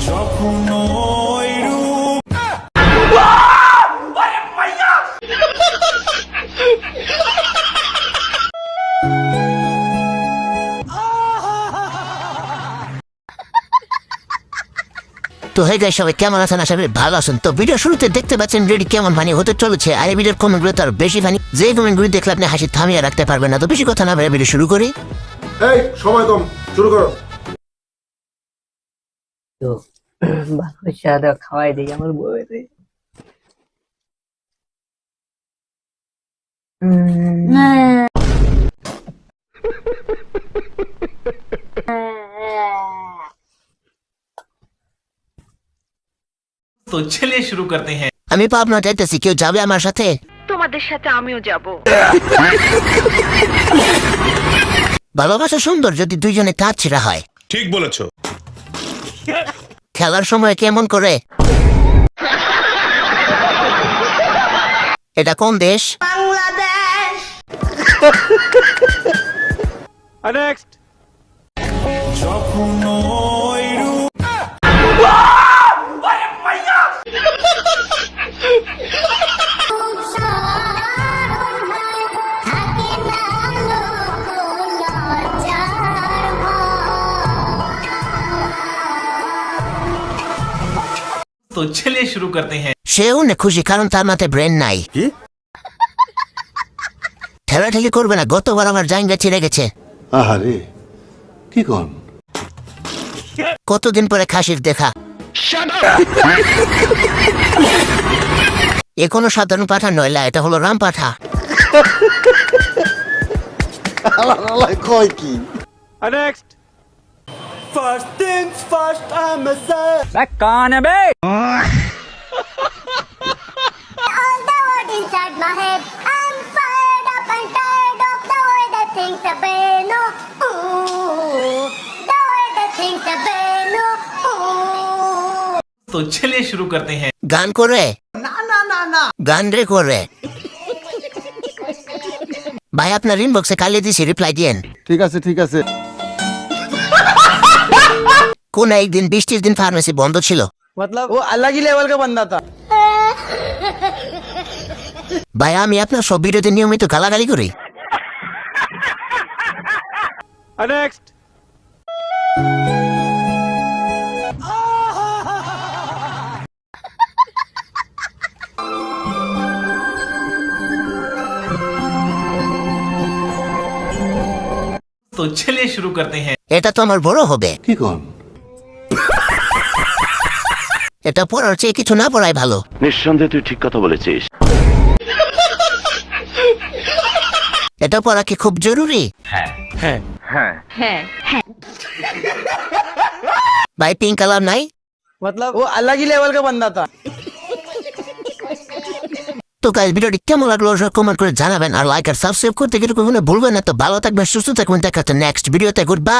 তো hey guys, সবাই কেমন আছেন? আশা করি ভালো আছেন। তো ভিডিও শুরুতে দেখতে পাচ্ছেন রেডি কেমন ফানি হতে চলেছে, আর এই ভিডিওর কমেন্টগুলো তার বেশি ফানি। যে কমেন্টগুলি দেখলে আপনি হাসি থামিয়ে রাখতে পারবেন না। তো বেশি কথা না বলে ভিডিও শুরু করি। এই সময় কম, শুরু করো। তো ভালো খাওয়াই দিই আমার বউয়ের। तो चलिए शुरू करते हैं। আমি পাবনা যাইতেছি, কেউ যাবে আমার সাথে? তোমাদের সাথে আমিও যাব। ভালোবাসা সুন্দর যদি দুইজনে তার ছেড়া হয়। ঠিক বলেছো। খেলার সময় কেমন করে? এটা কোন দেশ? বাংলাদেশ। নেক্সট। तो चलिए शुरू करते हैं। সেও না খুশি, কারণ তার মাথায় ব্রেন নাই। কি? ঠেলাঠেলি করবে না, গতবার আমার জায়গা ছিঁড়ে গেছে। আহারে কি কোন? কতদিন পরে খাসির দেখা। এ কোনো সাধারণ পাঠা নয়লা, এটা হলো রাম পাঠা। কয় কি? Next. First things first, I am কান বে All the world inside my head. I'm fired up and tired of the way that things have been. Oh, ooh, the way that things have been. Oh, ooh. तो चलिए शुरू करते हैं। গান করে না গান রে করে। ভাই আপনার ইনবক্সে কালিয়ে দিছি, রিপ্লাই দিয়েন। ঠিক আছে ঠিক আছে। কোন একদিন বৃষ্টির দিন ফার্মেসি বন্ধ ছিল। मतलब वो अलग ही लेवल का बंदा था। ভাই আমি আপনার সব ভিডিওতে নিয়মিত গালাগালি করি। নেক্সট। तो चलिए शुरू करते हैं। এটা তো আমার বড় হবে। কি কোন? এটা পড়ার চেয়ে কিছু না পড়াই ভালো। নিঃসন্দেহে তুই ঠিক কথা বলেছিস। এটা পড়া কি খুব জরুরি? হ্যাঁ হ্যাঁ। ভাই পিঙ্ক কালার নাই? मतलब वो अलग ही लेवल का बंदा था। তো গাইস, ভিডিওটি কেমন লাগলো কমেন্ট করে জানাবেন, আর লাইক আর সাবস্ক্রাইব করতে কিন্তু কখনো ভুলবেন না। তো ভালো থাকবেন, সুস্থ থাকবেন, দেখা হচ্ছে নেক্সট ভিডিওতে। Good bye.